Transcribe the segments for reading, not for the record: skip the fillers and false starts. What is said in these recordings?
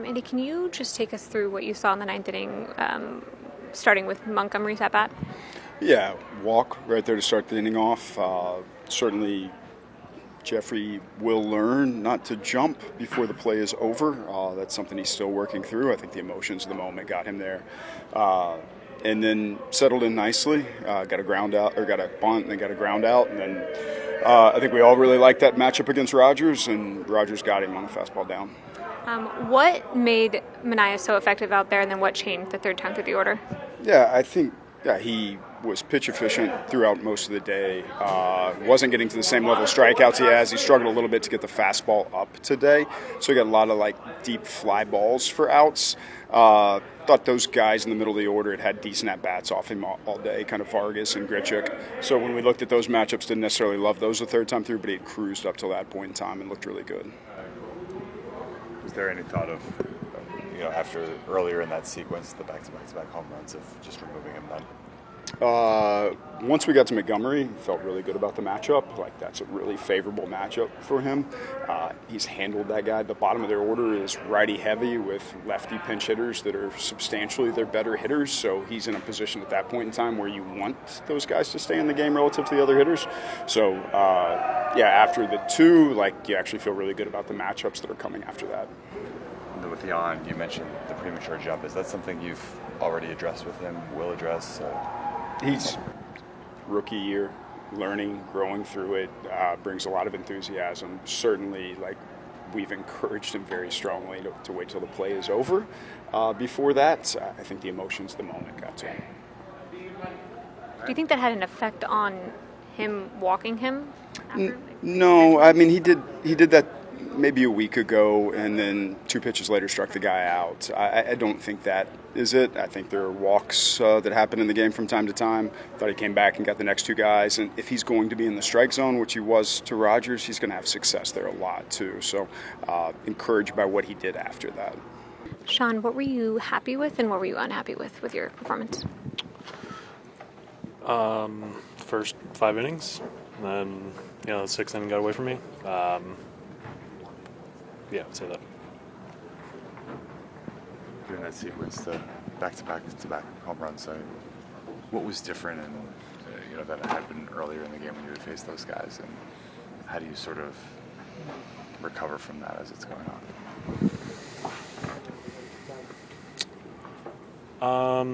Andy, can you just take us through what you saw in the ninth inning, starting with Montgomery's at-bat? Yeah, walk right there to start the inning off. Certainly Jefry will learn not to jump before the play is over. That's something he's still working through. I think the emotions of the moment got him there. And then settled in nicely, got a ground out, or got a bunt, and then got a ground out. And then I think we all really liked that matchup against Rogers, and Rogers got him on the fastball down. What made Manaea so effective out there, and then what changed the third time through the order? Yeah, I think he was pitch efficient throughout most of the day. Wasn't getting to the same level of strikeouts he has. He struggled a little bit to get the fastball up today, so he got a lot of deep fly balls for outs. Thought those guys in the middle of the order had decent at-bats off him all day, kind of Vargas and Grichuk. So when we looked at those matchups, didn't necessarily love those the third time through, but he had cruised up till that point in time and looked really good. Was there any thought of, after earlier in that sequence, the back-to-back home runs, of just removing him then? Once we got to Montgomery, felt really good about the matchup. That's a really favorable matchup for him. He's handled that guy. The bottom of their order is righty heavy with lefty pinch hitters that are substantially their better hitters. So he's in a position at that point in time where you want those guys to stay in the game relative to the other hitters. So after the two, you actually feel really good about the matchups that are coming after that. With Yan, you mentioned the premature jump. Is that something you've already addressed with him, will address? He's rookie year, learning, growing through it, brings a lot of enthusiasm. Certainly, we've encouraged him very strongly to wait till the play is over. Before that, I think the emotions of the moment got to him. Do you think that had an effect on him walking him? No, I mean he did that maybe a week ago, and then 2 pitches later struck the guy out. I don't think that is it. I think there are walks that happen in the game from time to time. Thought he came back and got the next 2 guys, and if he's going to be in the strike zone, which he was to Rogers, he's going to have success there a lot too. So encouraged by what he did after that. Sean, what were you happy with and what were you unhappy with your performance? First 5 innings, and then the 6th inning got away from me. Yeah, I'd say that. During that sequence, the back-to-back home runs, what was different that had been earlier in the game when you would face those guys, and how do you sort of recover from that as it's going on? I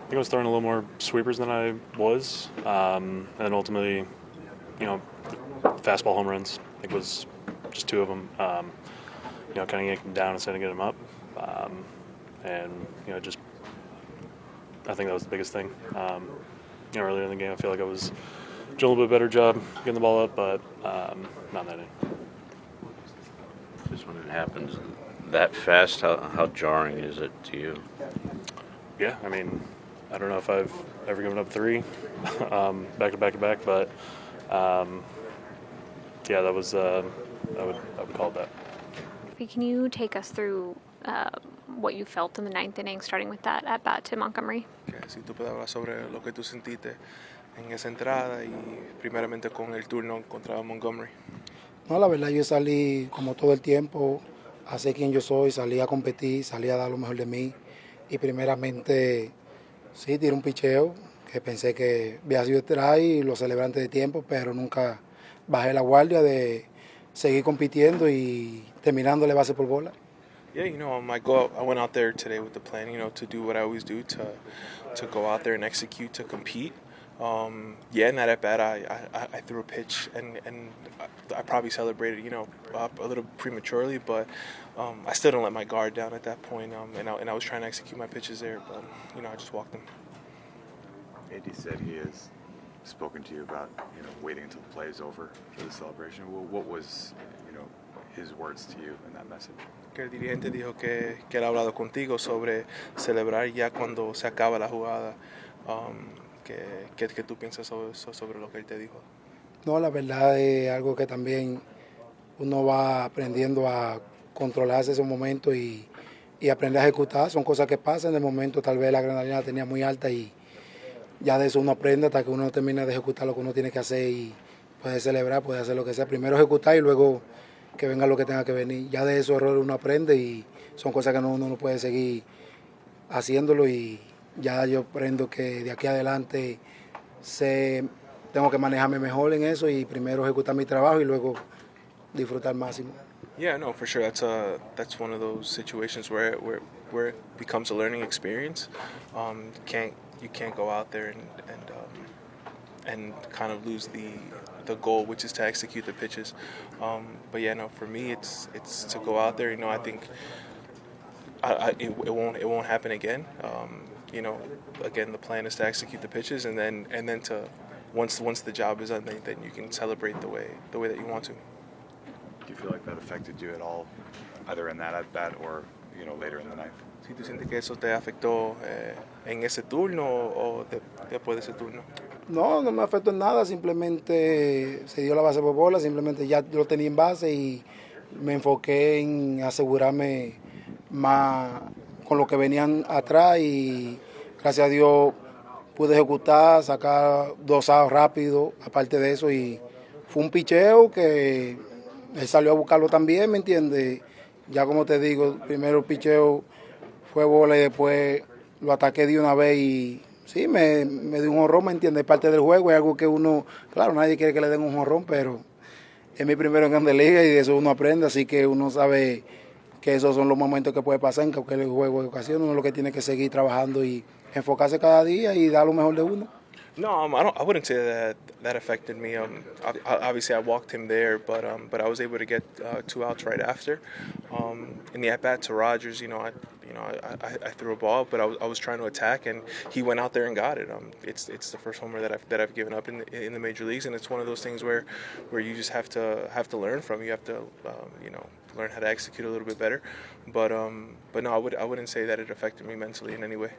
think I was throwing a little more sweepers than I was, and then ultimately, fastball home runs. I think it was just 2 of them. Kind of yank them down instead of getting them up, just I think that was the biggest thing. Earlier in the game, I feel like I was doing a little bit better job getting the ball up, but not that inning. Just when it happens that fast, how jarring is it to you? Yeah, I mean, I don't know if I've ever given up 3 back to back, but that was I would call it that. Can you take us through what you felt in the 9th inning, starting with that at bat to Montgomery? Si tú puedes hablar sobre lo que tú sentiste en esa entrada y primeramente con el turno contra Montgomery. No, la verdad yo salí como todo el tiempo a ser quien yo soy, salí a competir, salí a dar lo mejor de mí y primeramente sí tiré un picheo que pensé que había sido strike y lo celebré antes de tiempo, pero nunca bajé la guardia de seguir compitiendo y terminándole base por bola. Yeah, I went out there today with the plan, to do what I always do, to go out there and execute, to compete. In that at bat, I threw a pitch and I probably celebrated, a little prematurely, but I still didn't let my guard down at that point, and I was trying to execute my pitches there, but I just walked them. Andy said he has spoken to you about waiting until the play is over for the celebration. What was his words to you in that message? Que el dirigente dijo que él ha hablado contigo sobre celebrar ya cuando se acaba la jugada. ¿Qué tú piensas sobre lo que él te dijo? No, la verdad es algo que también uno va aprendiendo a controlarse esos momentos y aprender a ejecutar. Son cosas que pasan. En el momento tal vez la adrenalina la tenía muy alta y ya de eso uno aprende hasta que uno termina de ejecutar lo que uno tiene que hacer y puede celebrar, puede hacer lo que sea. Primero ejecutar y luego que venga lo que tenga que venir. Ya de esos errores uno aprende y son cosas que uno no puede seguir haciéndolo y ya yo aprendo que de aquí adelante tengo que manejarme mejor en eso y primero ejecutar mi trabajo y luego disfrutar al máximo. Yeah, no, for sure. That's one of those situations where it becomes a learning experience. You can't go out there and kind of lose the goal, which is to execute the pitches. But yeah, no, for me, it's to go out there. I think it won't happen again. Again, the plan is to execute the pitches, and then to once the job is done, then you can celebrate the way that you want to. Do you feel like that affected you at all, either in that at bat or later in the ninth? Si tú sientes que eso te afectó en ese turno o después de ese turno. No, no me afectó en nada, simplemente se dio la base por bola, simplemente ya yo lo tenía en base y me enfoqué en asegurarme más con lo que venían atrás y gracias a Dios pude ejecutar, sacar 2 outs rápido, aparte de eso, y fue un picheo que él salió a buscarlo también, ¿me entiendes? Ya como te digo, primero el picheo fue bola y después lo ataqué de una vez y sí, me dio un jonrón, ¿me entiendes? Es parte del juego, es algo que uno, claro, nadie quiere que le den un jonrón, pero es mi primero en Grandes Ligas y de eso uno aprende, así que uno sabe que esos son los momentos que puede pasar en cualquier juego de ocasión, uno lo que tiene que seguir trabajando y enfocarse cada día y dar lo mejor de uno. No, I wouldn't say that affected me. Obviously, I walked him there, but I was able to get 2 outs right after. In the at bat to Rogers, I threw a ball, but I was trying to attack, and he went out there and got it. It's the first homer that I've given up in the major leagues, and it's one of those things where you just have to learn from. You have to learn how to execute a little bit better. But no, I wouldn't say that it affected me mentally in any way.